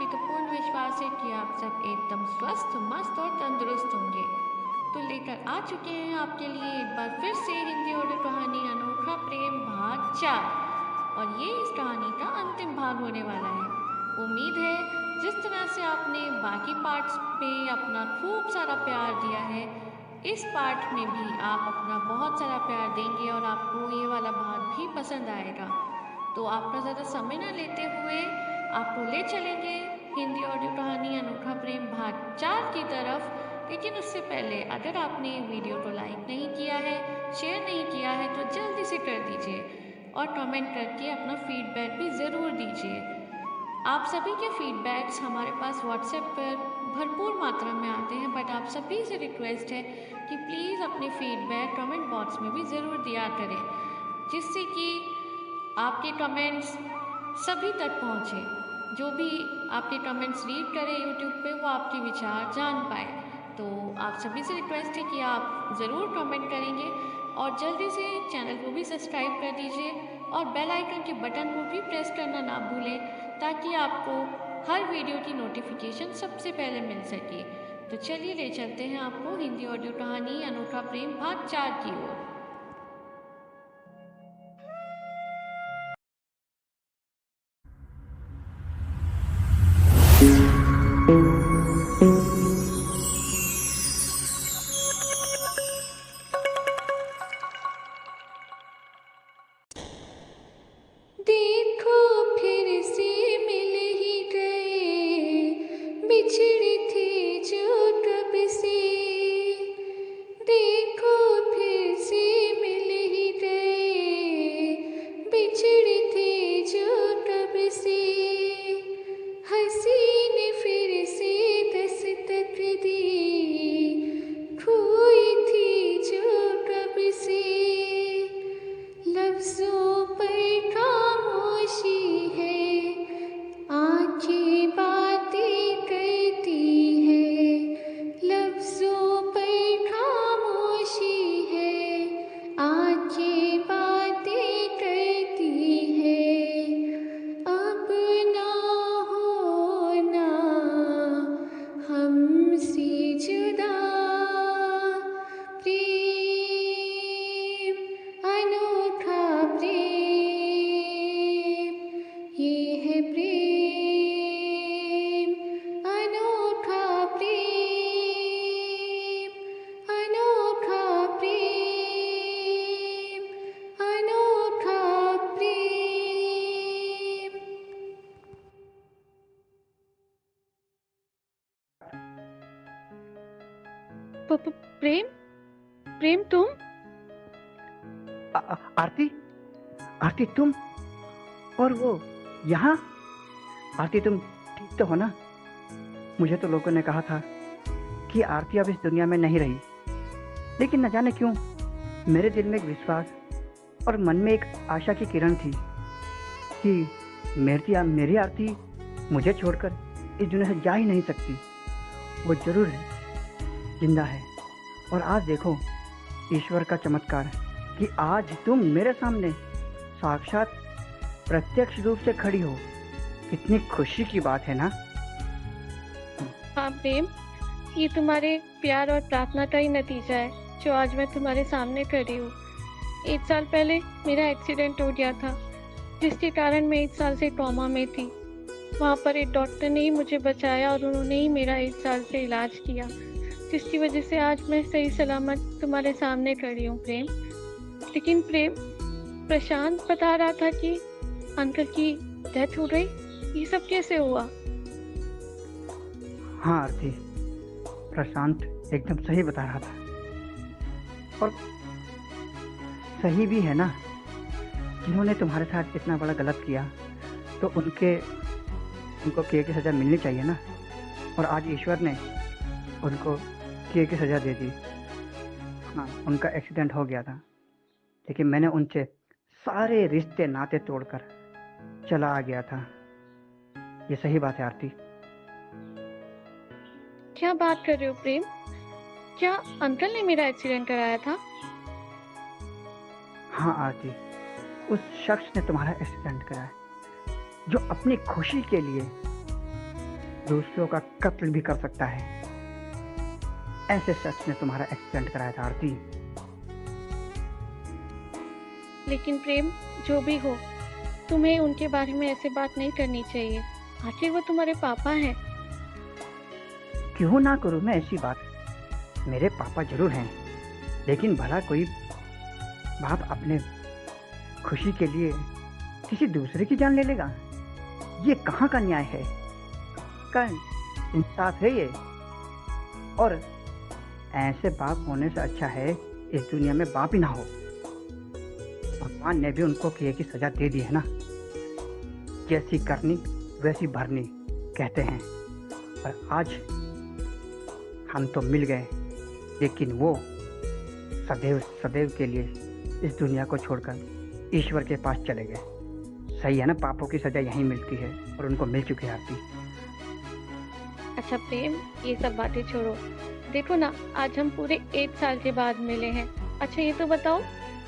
मुझे तो पूर्ण विश्वास है कि आप सब एकदम स्वस्थ, मस्त और तंदुरुस्त होंगे। तो लेकर आ चुके हैं आपके लिए एक बार फिर से हिंदी ऑडियो कहानी अनोखा प्रेम भाग 4। और ये इस कहानी का अंतिम भाग होने वाला है। उम्मीद है जिस तरह से आपने बाकी पार्ट्स में अपना खूब सारा प्यार दिया है, इस पार्ट में भी आप अपना बहुत सारा प्यार देंगे और आपको ये वाला भाग भी पसंद आएगा। तो आपका ज़्यादा समय न लेते हुए आपको ले चलेंगे हिंदी ऑडियो कहानी अनोखा प्रेम भाग 4 की तरफ। लेकिन उससे पहले अगर आपने वीडियो को लाइक नहीं किया है, शेयर नहीं किया है, तो जल्दी से कर दीजिए और कमेंट करके अपना फीडबैक भी ज़रूर दीजिए। आप सभी के फीडबैक्स हमारे पास व्हाट्सएप पर भरपूर मात्रा में आते हैं, बट आप सभी से रिक्वेस्ट है कि प्लीज़ अपने फीडबैक कमेंट बॉक्स में भी ज़रूर दिया करें, जिससे कि आपके कमेंट्स सभी तक पहुँचे। जो भी आपके कमेंट्स रीड करे यूट्यूब पे, वो आपके विचार जान पाए। तो आप सभी से रिक्वेस्ट है कि आप ज़रूर कमेंट करेंगे और जल्दी से चैनल को भी सब्सक्राइब कर दीजिए और बेल आइकन के बटन को भी प्रेस करना ना भूलें, ताकि आपको हर वीडियो की नोटिफिकेशन सबसे पहले मिल सके। तो चलिए ले चलते हैं आपको हिंदी ऑडियो कहानी अनोखा प्रेम भाग 4 की ओर। देखो फिर से मिल ही गए, बिछड़े थे जो कब से। देखो फिर से मिल ही गए, बिछड़े थे जो कब से। हंसी ने फिर से दस्तक दी, खोई थी जो कब से। लफ्जों पर खामोशी है, आंखें बातें करती है। लफ्जों पर खामोशी है, आंखें बातें करती है। अब ना होना हमसे जुदा, प्रेम अनोखा प्रेम, ये है प्रेम अनोखा प्रेम, अनोखा प्रेम, अनोखा प्रेम। प्रेम प्रेम तुम? आरती, आरती तुम? और वो यहाँ? आरती तुम ठीक तो हो ना? मुझे तो लोगों ने कहा था कि आरती अब इस दुनिया में नहीं रही, लेकिन न जाने क्यों मेरे दिल में एक विश्वास और मन में एक आशा की किरण थी कि मेरी आरती मुझे छोड़कर इस दुनिया से जा ही नहीं सकती। वो जरूर है, जिंदा है। और आज देखो ईश्वर का चमत्कार कि आज तुम मेरे सामने साक्षात प्रत्यक्ष रूप से खड़ी हो। कितनी खुशी की बात है ना? हाँ प्रेम, ये तुम्हारे प्यार और प्रार्थना का ही नतीजा है जो आज मैं तुम्हारे सामने खड़ी हूँ। 1 साल पहले मेरा एक्सीडेंट हो गया था, जिसके कारण मैं 1 साल से कोमा में थी। वहाँ पर एक डॉक्टर ने ही मुझे बचाया और उन्होंने ही मेरा 1 साल से इलाज किया, जिसकी वजह से आज मैं सही सलामत तुम्हारे सामने खड़ी हूँ प्रेम। लेकिन प्रेम, प्रशांत बता रहा था कि अंकल की डेथ हो गई, ये सब कैसे हुआ? हाँ आरती, प्रशांत एकदम सही बता रहा था, और सही भी है ना। जिन्होंने तुम्हारे साथ इतना बड़ा गलत किया तो उनको किए की सज़ा मिलनी चाहिए ना। और आज ईश्वर ने उनको किए की सज़ा दे दी। हाँ, उनका एक्सीडेंट हो गया था, लेकिन मैंने उनसे सारे रिश्ते नाते तोड़कर चला आ गया था। ये सही बात है आरती। क्या बात कर रहे हो प्रेम? क्या अंकल ने मेरा एक्सीडेंट कराया था? हाँ आरती, उस शख्स ने तुम्हारा एक्सीडेंट कराया जो अपनी खुशी के लिए दूसरों का कत्ल भी कर सकता है। ऐसे शख्स ने तुम्हारा एक्सीडेंट कराया था आरती। लेकिन प्रेम, जो भी हो, तुम्हें उनके बारे में ऐसे बात नहीं करनी चाहिए। आखिर वो तुम्हारे पापा हैं। क्यों ना करूं मैं ऐसी बात? मेरे पापा जरूर हैं, लेकिन भला कोई बाप अपने खुशी के लिए किसी दूसरे की जान ले लेगा? ये कहाँ का न्याय है, का इंसाफ है ये? और ऐसे बाप होने से अच्छा है इस दुनिया में बाप ही ना हो। भगवान ने भी उनको किए की सजा दे दी है ना। जैसी करनी वैसी भरनी कहते हैं। और आज हम तो मिल गए, लेकिन वो सदैव सदैव के लिए इस दुनिया को छोड़कर ईश्वर के पास चले गए। सही है ना, पापों की सजा यहीं मिलती है और उनको मिल चुकी है आरती। अच्छा प्रेम, ये सब बातें छोड़ो। देखो ना, आज हम पूरे 1 साल के बाद मिले हैं। अच्छा ये तो बताओ,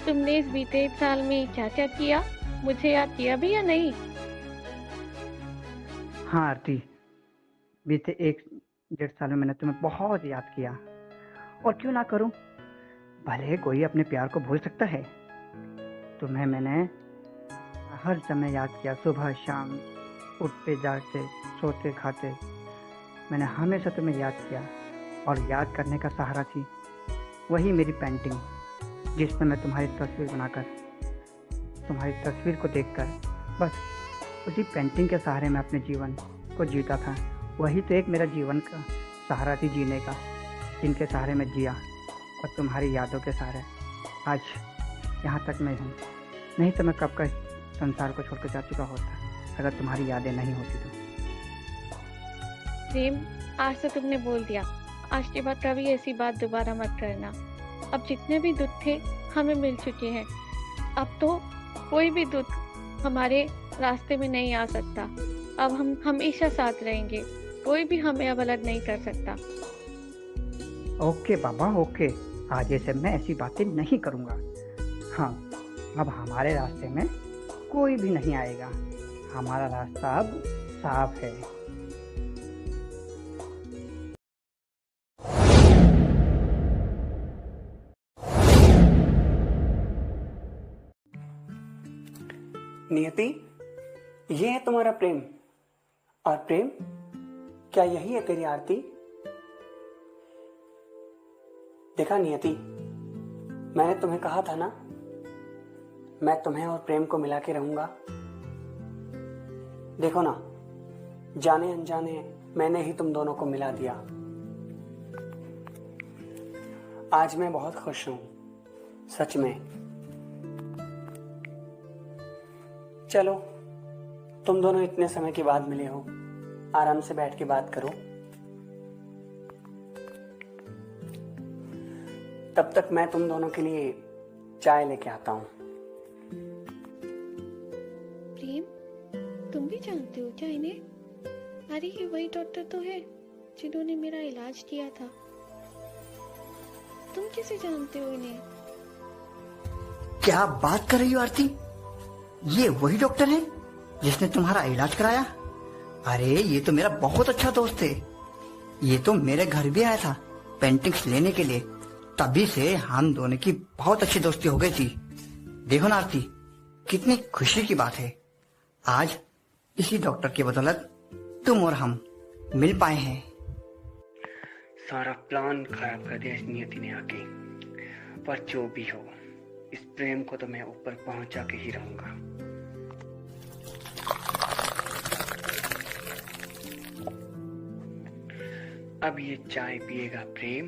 तुमने इस बीते 1 साल में क्या क्या किया? मुझे याद किया भी या नहीं? हाँ आरती, बीते 1 डेढ़ साल में मैंने तुम्हें बहुत याद किया। और क्यों ना करूं, भले कोई अपने प्यार को भूल सकता है। तुम्हें मैंने हर समय याद किया, सुबह शाम, उठते जागते, सोते खाते, मैंने हमेशा तुम्हें याद किया। और याद करने का सहारा थी वही मेरी पेंटिंग, जिसमें मैं तुम्हारी तस्वीर बनाकर, तुम्हारी तस्वीर को देखकर, बस उसी पेंटिंग के सहारे मैं अपने जीवन को जीता था। वही तो एक मेरा जीवन का सहारा थी जीने का, जिनके सहारे मैं जिया। और तुम्हारी यादों के सहारे आज यहाँ तक मैं हूँ। नहीं तो मैं कब का इस संसार को छोड़कर जा चुका होता, अगर तुम्हारी यादें नहीं होती तो। प्रेम, आज तो तुमने बोल दिया, आज के बाद कभी ऐसी बात दोबारा मत करना। अब जितने भी दुख थे हमें मिल चुके हैं। अब तो कोई भी दुख हमारे रास्ते में नहीं आ सकता। अब हम हमेशा साथ रहेंगे, कोई भी हमें अब अलग नहीं कर सकता। ओके बाबा, ओके, आगे से मैं ऐसी बातें नहीं करूँगा। हाँ, अब हमारे रास्ते में कोई भी नहीं आएगा। हमारा रास्ता अब साफ है। नियति, ये है तुम्हारा प्रेम। और प्रेम, क्या यही है तेरी आरती? देखा नियति, मैंने तुम्हें कहा था ना, मैं तुम्हें और प्रेम को मिला के रहूंगा। देखो ना, जाने अनजाने मैंने ही तुम दोनों को मिला दिया। आज मैं बहुत खुश हूं, सच में। चलो, तुम दोनों इतने समय के बाद मिले हो, आराम से बैठ के बात करो। तब तक मैं तुम दोनों के लिए चाय लेके आता हूँ। प्रेम, तुम भी जानते हो क्या इन्हें? अरे ये वही डॉक्टर तो है जिन्होंने मेरा इलाज किया था। तुम कैसे जानते हो इन्हें? क्या बात कर रही हो आरती? ये वही डॉक्टर है जिसने तुम्हारा इलाज कराया? अरे ये तो मेरा बहुत अच्छा दोस्त है। ये तो मेरे घर भी आया था पेंटिंग्स लेने के लिए। तभी से हम दोनों की बहुत अच्छी दोस्ती हो गई थी। देखो ना आरती, कितनी खुशी की बात है, आज इसी डॉक्टर की बदौलत तुम और हम मिल पाए हैं। सारा प्लान खराब कर दिया इस नियति ने आके। पर जो भी हो, इस प्रेम को तो मैं ऊपर पहुंचा के ही रहूंगा। अब ये चाय पिएगा प्रेम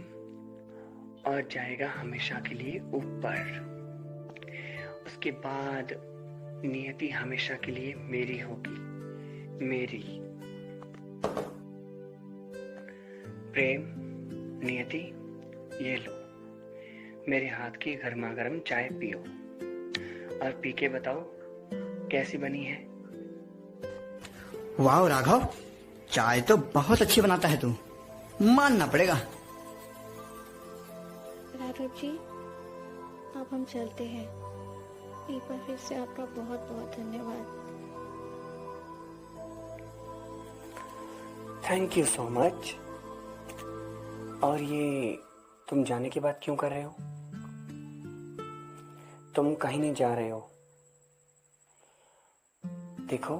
और जाएगा हमेशा के लिए ऊपर। उसके बाद नियति हमेशा के लिए मेरी होगी, मेरी। प्रेम, नियति, ये लो मेरे हाथ की गर्मा गर्म चाय पियो और पी के बताओ कैसी बनी है। वाह राघव, चाय तो बहुत अच्छी बनाता है तू, मानना पड़ेगा। राघव जी, अब हम चलते हैं। एक बार फिर से आपका बहुत बहुत धन्यवाद। Thank you so much. और ये तुम जाने के बाद क्यों कर रहे हो? तुम कहीं नहीं जा रहे हो। देखो,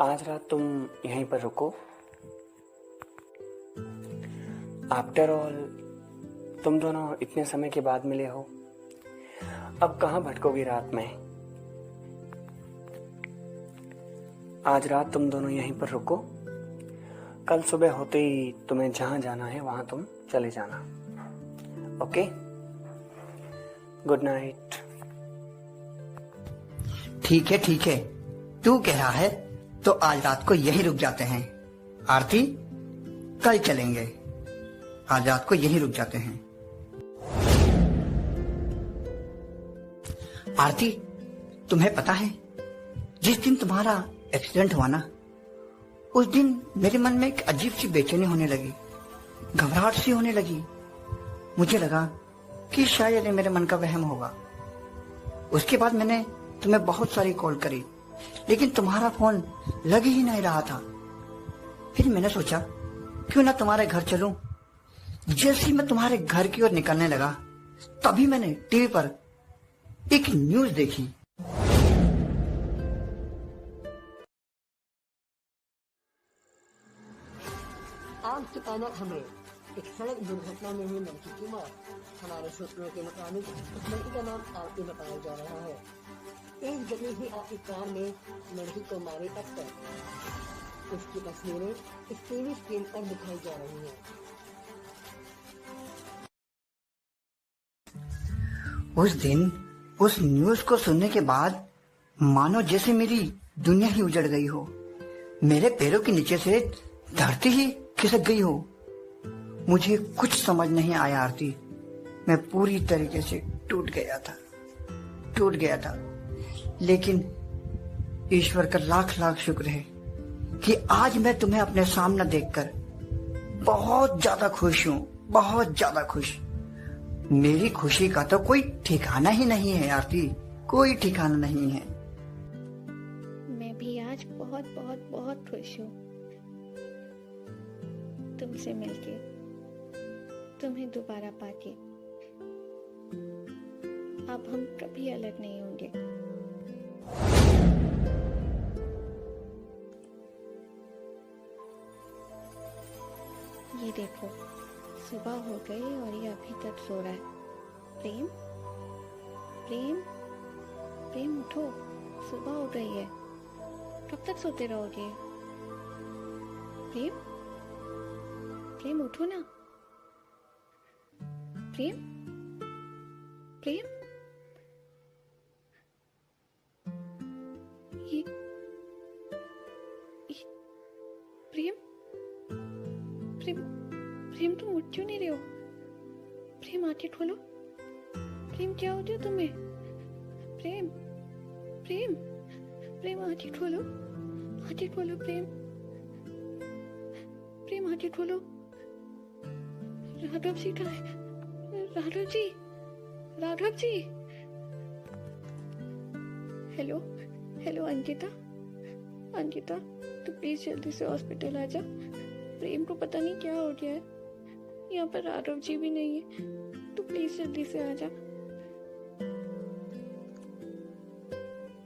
आज रात तुम यहीं पर रुको। आफ्टर ऑल तुम दोनों इतने समय के बाद मिले हो, अब कहाँ भटकोगी रात में। आज रात तुम दोनों यहीं पर रुको। कल सुबह होते ही तुम्हें जहां जाना है वहां तुम चले जाना। Okay, good night. ठीक है, तू कह रहा है तो आज रात को यहीं रुक जाते हैं। आरती, कल चलेंगे। आज रात को यहीं रुक जाते हैं। आरती, तुम्हें पता है जिस दिन तुम्हारा एक्सीडेंट हुआ ना, उस दिन मेरे मन में एक अजीब सी बेचैनी होने लगी, घबराहट सी होने लगी। मुझे लगा कि शायद ये मेरे मन का वहम होगा। उसके बाद मैंने तुम्हें बहुत सारी कॉल करी, लेकिन तुम्हारा फोन लग ही नहीं रहा था। फिर मैंने सोचा क्यों ना तुम्हारे घर चलूं। जैसे ही मैं तुम्हारे घर की ओर निकलने लगा, तभी मैंने टीवी पर एक न्यूज देखी। आज अचानक हमें एक सड़क दुर्घटना में हुई लड़की की मौत। हमारे सूत्रों के मुताबिक उस लड़की का नाम आरती बताया जा रहा है। एक जगह ही आपकी कार में लड़की को मारे टक्कर। उसकी तस्वीरें इस टीवी स्क्रीन पर दिखाई जा रही हैं। उस दिन उस न्यूज को सुनने के बाद मानो जैसे मेरी दुनिया ही उजड़ गई हो। मेरे पैरों के नीचे से धरती ही खिसक गई हो। मुझे कुछ समझ नहीं आया आरती। मैं पूरी तरीके से टूट गया था। लेकिन ईश्वर का लाख लाख शुक्र है कि आज मैं तुम्हें अपने सामने देखकर बहुत ज्यादा खुश हूँ, बहुत ज्यादा खुश। मेरी खुशी का तो कोई ठिकाना ही नहीं है आरती, कोई ठिकाना नहीं है। मैं भी आज बहुत बहुत बहुत खुश हूँ तुमसे मिलके, तुम्हें दोबारा पाके। अब हम कभी अलग नहीं होंगे। ये देखो, सुबह हो गई और ये अभी तक सो रहा है। प्रेम, प्रेम, प्रेम उठो, सुबह हो गई है। कब तक सोते रहोगे? प्रेम, प्रेम उठो ना। प्रेम, प्रेम, ये प्रेम, प्रेम, प्रेम तुम उठ क्यों नहीं रहे हो? प्रेम आंखें खोलो। प्रेम क्या हो गया तुम्हें? प्रेम, प्रेम, प्रेम आंखें खोलो, आंखें खोलो। प्रेम, प्रेम आंखें खोलो। राघव जी कहाँ है? राघव जी, राघव जी। हेलो, हेलो अंकिता, अंकिता तू प्लीज जल्दी से हॉस्पिटल आ जा। प्रेम को पता नहीं क्या हो गया है। यहाँ पर राघव जी भी नहीं है, तू प्लीज जल्दी से आ जा।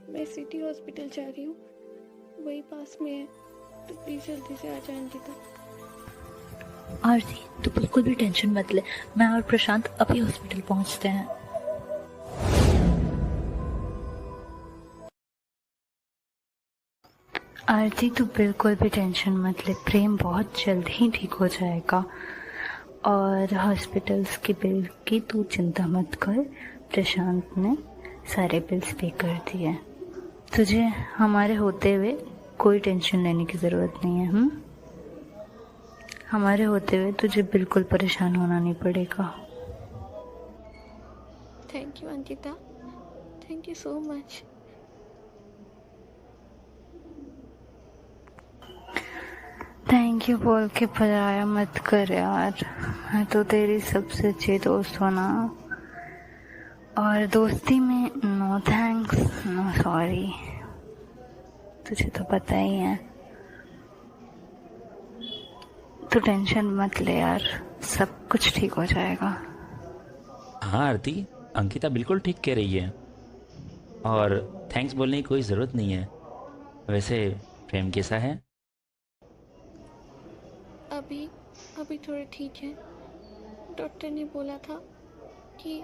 मैं सिटी हॉस्पिटल जा रही हूँ, वही पास में है, तू प्लीज जल्दी से आ जा अंकिता। आरती, तू बिल्कुल भी टेंशन मत ले, मैं और प्रशांत अभी हॉस्पिटल पहुंचते हैं। आरती, तू बिल्कुल भी टेंशन मत ले, प्रेम बहुत जल्द ही ठीक हो जाएगा। और हॉस्पिटल्स के बिल की तू चिंता मत कर, प्रशांत ने सारे बिल्स पे कर दिए। तुझे हमारे होते हुए कोई टेंशन लेने की ज़रूरत नहीं है। हमारे होते हुए तुझे बिल्कुल परेशान होना नहीं पड़ेगा। Thank you Ankita, thank you so much. Thank you बोल के पराया मत कर यार, मैं तो तेरी सबसे अच्छी दोस्त हूँ ना। और दोस्ती में नो थैंक्स नो सॉरी, तुझे तो पता ही है। तू टेंशन मत ले यार, सब कुछ ठीक हो जाएगा। हाँ आरती, अंकिता बिल्कुल ठीक कह रही है और थैंक्स बोलने की कोई ज़रूरत नहीं है। वैसे प्रेम कैसा है? अभी अभी थोड़ा ठीक है। डॉक्टर ने बोला था कि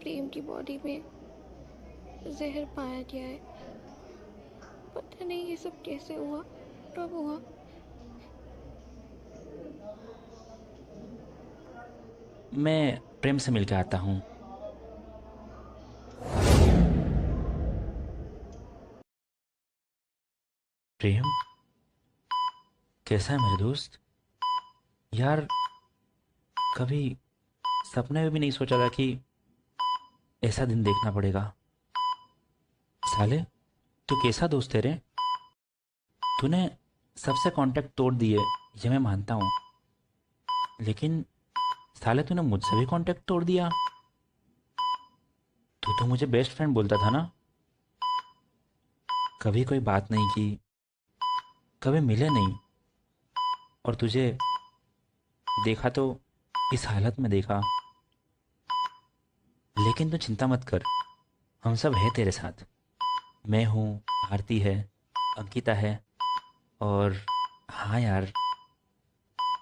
प्रेम की बॉडी में जहर पाया गया है। पता नहीं ये सब कैसे हुआ, कब हुआ। मैं प्रेम से मिलकर आता हूँ। प्रेम कैसा है मेरे दोस्त? यार कभी सपने में भी नहीं सोचा था कि ऐसा दिन देखना पड़ेगा। साले तू कैसा दोस्त है रे? तूने सबसे कांटेक्ट तोड़ दिए ये मैं मानता हूँ, लेकिन साले तूने मुझसे भी कांटेक्ट तोड़ दिया। तू तो मुझे बेस्ट फ्रेंड बोलता था ना। कभी कोई बात नहीं की, कभी मिले नहीं, और तुझे देखा तो इस हालत में देखा। लेकिन तू चिंता मत कर, हम सब है तेरे साथ। मैं हूँ, आरती है, अंकिता है, और हाँ यार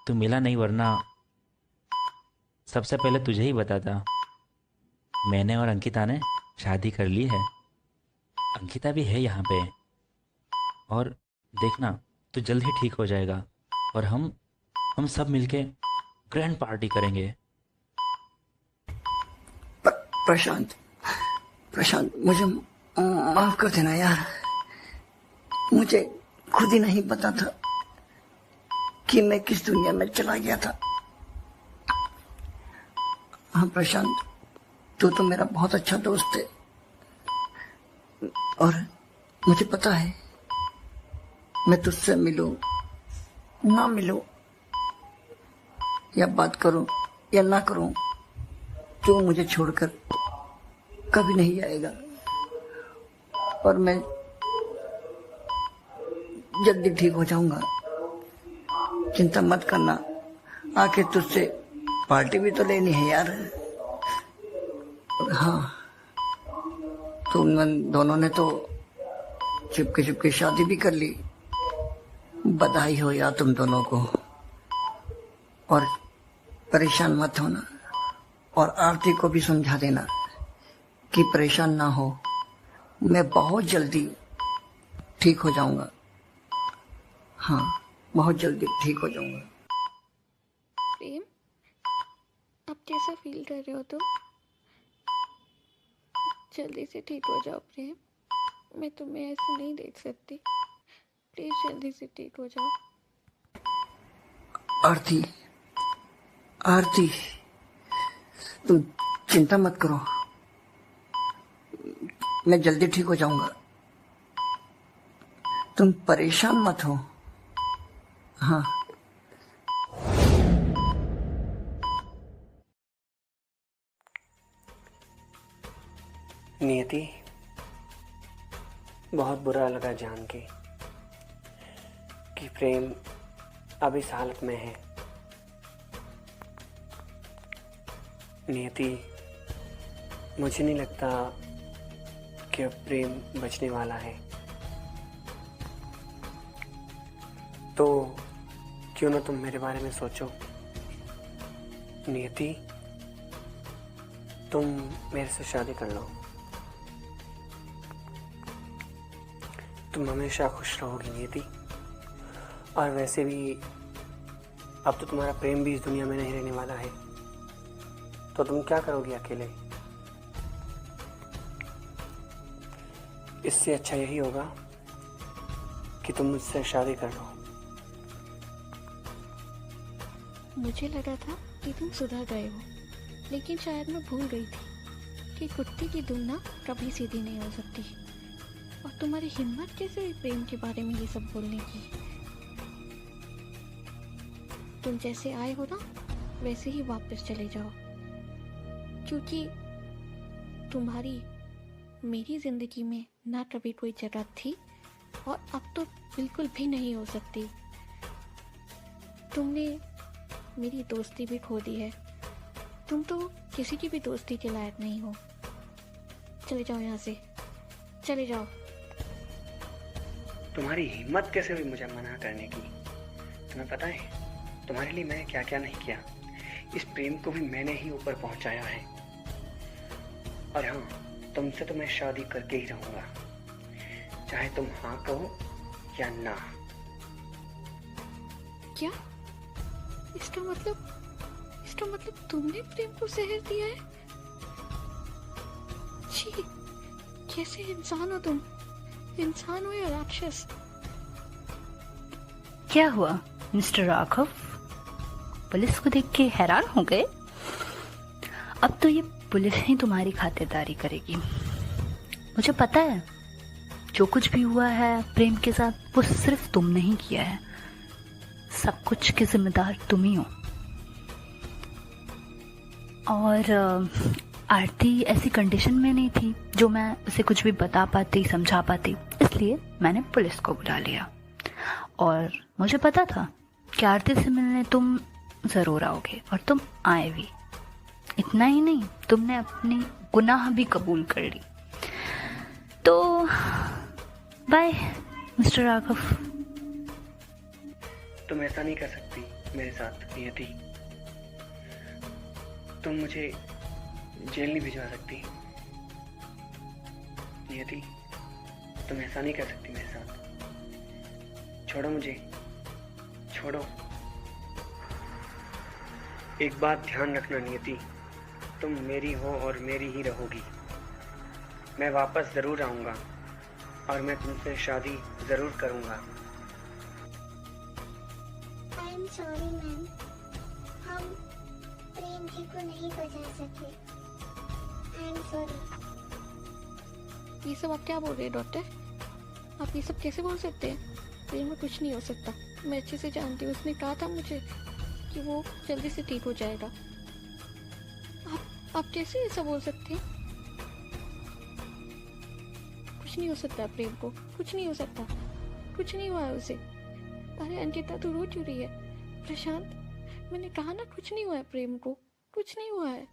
तू मिला नहीं वरना सबसे पहले तुझे ही बताता। मैंने और अंकिता ने शादी कर ली है। अंकिता भी है यहाँ पे, और देखना तू जल्द ही ठीक हो जाएगा और हम सब मिलके ग्रैंड पार्टी करेंगे। प्रशांत, प्रशांत मुझे माफ कर देना यार। मुझे खुद ही नहीं पता था कि मैं किस दुनिया में चला गया था। हाँ प्रशांत, तू तो मेरा बहुत अच्छा दोस्त है, और मुझे पता है मैं तुझसे मिलूं ना मिलूं, या बात करूं या ना करूं, तू मुझे छोड़कर कभी नहीं आएगा। और मैं जल्दी ठीक हो जाऊंगा, चिंता मत करना। आके तुझसे पार्टी भी तो लेनी है यार। और हाँ, तुम दोनों ने तो चुपके चुपके शादी भी कर ली। बधाई हो यार तुम दोनों को। और परेशान मत होना, और आरती को भी समझा देना कि परेशान ना हो, मैं बहुत जल्दी ठीक हो जाऊंगा। हाँ, बहुत जल्दी ठीक हो जाऊंगा। प्रेम, अब कैसा फील कर रहे हो तुम? जल्दी से ठीक हो जाओ प्रेम, मैं तुम्हें ऐसे नहीं देख सकती। प्लीज जल्दी से ठीक हो जाओ। आरती, आरती तुम चिंता मत करो, मैं जल्दी ठीक हो जाऊंगा। तुम परेशान मत हो। हाँ, नियति, बहुत बुरा लगा जान के कि प्रेम अब इस हालत में है। नियति, मुझे नहीं लगता कि अब प्रेम बचने वाला है। तो क्यों ना तुम मेरे बारे में सोचो। नियति, तुम मेरे से शादी कर लो। तुम हमेशा खुश रहोगी नियति। और वैसे भी अब तो तुम्हारा प्रेम भी इस दुनिया में नहीं रहने वाला है, तो तुम क्या करोगी अकेले? इससे अच्छा यही होगा कि तुम मुझसे शादी कर लो। मुझे लगा था कि तुम सुधर गए हो, लेकिन शायद मैं भूल गई थी कि कुत्ते की दुम ना कभी सीधी नहीं हो सकती। और तुम्हारी हिम्मत कैसे हुई प्रेम के बारे में ये सब बोलने की? तुम जैसे आए हो ना, वैसे ही वापस चले जाओ, क्योंकि तुम्हारी मेरी जिंदगी में ना कभी कोई जगह थी और अब तो बिल्कुल भी नहीं हो सकती। तुमने मेरी दोस्ती भी खो दी है। तुम तो किसी की भी दोस्ती के लायक नहीं हो। चले जाओ यहाँ से, चले जाओ। तुम्हारी हिम्मत कैसे हुई मुझे मना करने की? तुम्हें पता है तुम्हारे लिए मैंने क्या क्या नहीं किया। इस प्रेम को भी मैंने ही ऊपर पहुंचाया है। और हाँ, तुमसे तो मैं शादी करके ही रहूंगा, चाहे तुम हाँ कहो या ना। क्या? इसका मतलब तुमने प्रेम को जहर दिया है? छी, कैसे इंसान हो तुम? इंसान हो या राक्षस? क्या हुआ मिस्टर राघव? पुलिस को देख के हैरान हो गए? अब तो ये पुलिस ही तुम्हारी खातिरदारी करेगी। मुझे पता है जो कुछ भी हुआ है प्रेम के साथ वो सिर्फ तुमने ही किया है। सब कुछ के जिम्मेदार तुम ही हो। और आरती ऐसी कंडीशन में नहीं थी जो मैं उसे कुछ भी बता पाती, समझा पाती, इसलिए मैंने पुलिस को बुला लिया। और मुझे पता था कि आरती से मिलने तुम ज़रूर आओगे और तुम आए भी। इतना ही नहीं, तुमने अपनी गुनाह भी कबूल कर ली। तो बाय मिस्टर राघव। तुम ऐसा नहीं कर सकती मेरे साथ नियति। तुम मुझे जेल नहीं भिजवा सकती नियति। तुम ऐसा नहीं कर सकती मेरे साथ। छोड़ो मुझे, छोड़ो। एक बात ध्यान रखना नियति, तुम मेरी हो और मेरी ही रहोगी। मैं वापस जरूर आऊंगा और मैं तुमसे शादी जरूर करूंगा। आई एम सॉरी मैम, हम प्रेम जी को नहीं बचा सके। I am sorry. ये सब आप क्या बोल रहे हैं डॉक्टर? आप ये सब कैसे बोल सकते हैं? प्रेम में कुछ नहीं हो सकता। मैं अच्छे से जानती हूँ, उसने कहा था मुझे कि वो जल्दी से ठीक हो जाएगा। आप कैसे ऐसा बोल सकते हैं? कुछ नहीं हो सकता प्रेम को, कुछ नहीं हो सकता, कुछ नहीं हुआ है उसे। अरे अंकिता तो रो क्यों रही है? प्रशांत, मैंने कहा ना कुछ नहीं हुआ है प्रेम को, कुछ नहीं हुआ है।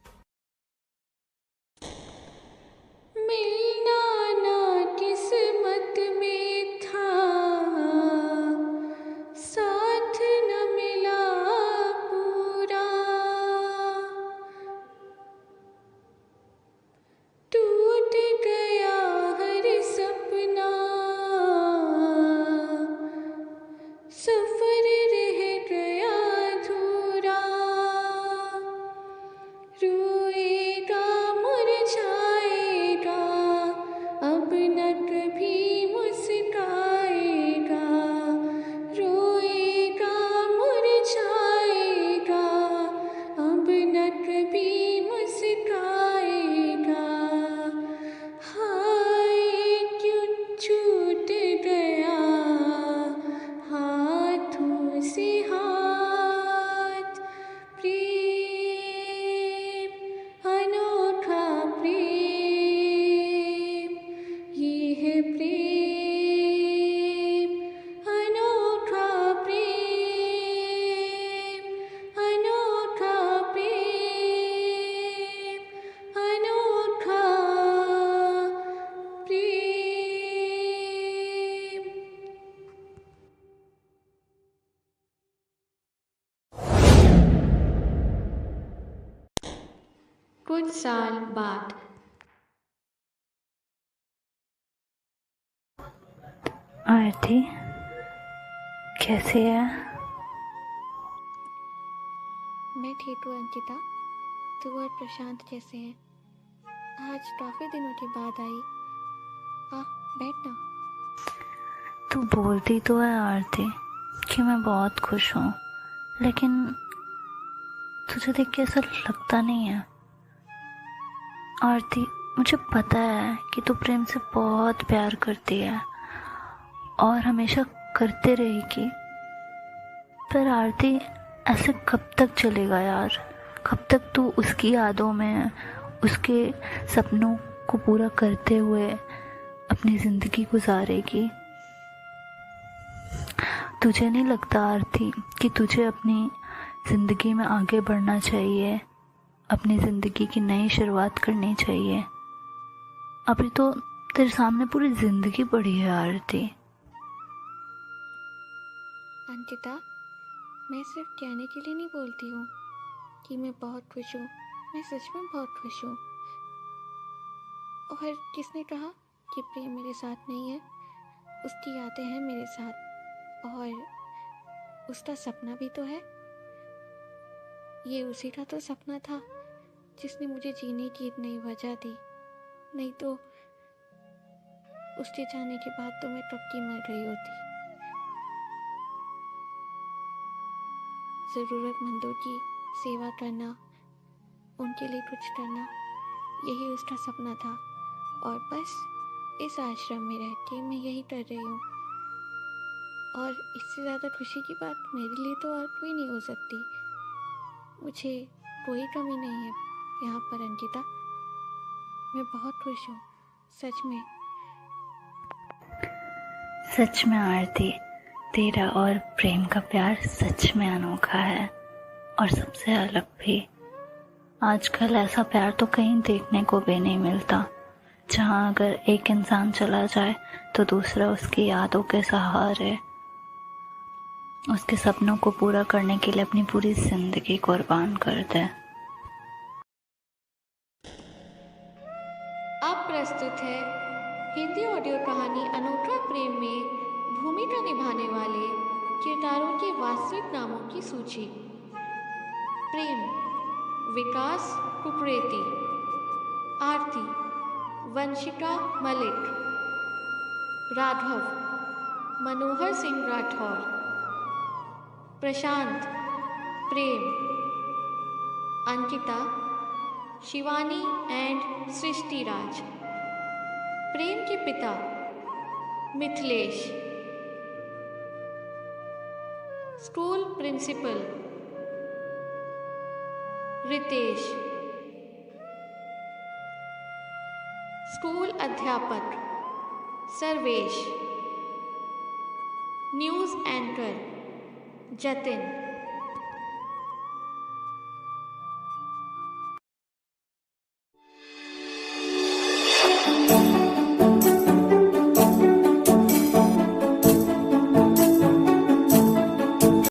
मिलना ना किस्मत में था, साथ न मिला पूरा, टूट गया हर सपना, सफर रह गया अधूरा, रोएगा मुरझाएगा, अब न कभी मुस्काएगा, रोएगा मुरझाएगा, अब न कभी मुस्काएगा। हाय क्यों छूट गया हाथों से हाथ, प्रेम अनोखा प्रेम, ये है प्रेम अनोखा प्रेम, अनोखा प्रेम, अनोखा प्रेम। कुछ साल बाद आरती कैसी है? मैं ठीक हूँ अंकिता, तू और प्रशांत कैसे हैं? आज काफी दिनों के बाद आई। आ बैठना। तू बोलती तो है आरती कि मैं बहुत खुश हूँ, लेकिन तुझे देख के ऐसा लगता नहीं है। आरती, मुझे पता है कि तू प्रेम से बहुत प्यार करती है और हमेशा करते रहेगी, पर आरती ऐसे कब तक चलेगा यार? कब तक तू उसकी यादों में, उसके सपनों को पूरा करते हुए अपनी ज़िंदगी गुजारेगी? तुझे नहीं लगता आरती कि तुझे अपनी ज़िंदगी में आगे बढ़ना चाहिए, अपनी ज़िंदगी की नई शुरुआत करनी चाहिए? अभी तो तेरे सामने पूरी ज़िंदगी पड़ी है आरती। अंकिता, मैं सिर्फ कहने के लिए नहीं बोलती हूँ कि मैं बहुत खुश हूँ। मैं सच में बहुत खुश हूँ। और किसने कहा कि प्रेम मेरे साथ नहीं है? उसकी यादें हैं मेरे साथ, और उसका सपना भी तो है। ये उसी का तो सपना था जिसने मुझे जीने की एक नई वजह दी। नहीं तो उसके जाने के बाद तो मैं कब की मर गई होती। ज़रूरतमंदों की सेवा करना, उनके लिए कुछ करना, यही उसका सपना था। और बस इस आश्रम में रह के मैं यही कर रही हूँ। और इससे ज़्यादा खुशी की बात मेरे लिए तो और कोई नहीं हो सकती। मुझे कोई कमी नहीं है यहाँ पर अंकिता। मैं बहुत खुश हूँ, सच में। सच में आरती, तेरा और प्रेम का प्यार सच में अनोखा है, और सबसे अलग भी। आजकल ऐसा प्यार तो कहीं देखने को भी नहीं मिलता, जहाँ अगर एक इंसान चला जाए तो दूसरा उसकी यादों के सहारे उसके सपनों को पूरा करने के लिए अपनी पूरी जिंदगी कुर्बान कर दे। अब प्रस्तुत है हिंदी ऑडियो कहानी अनोखा प्रेम में भूमिका निभाने वाले किरदारों के वास्तविक नामों की सूची। प्रेम, विकास कुकरेती। आरती, वंशिका मलिक। राघव, मनोहर सिंह राठौर। प्रशांत, प्रेम। अंकिता, शिवानी एंड सृष्टि राज। प्रेम के पिता, Mithilesh. School principal, Ritesh. School अध्यापक, सर्वेश। News anchor, Jatin.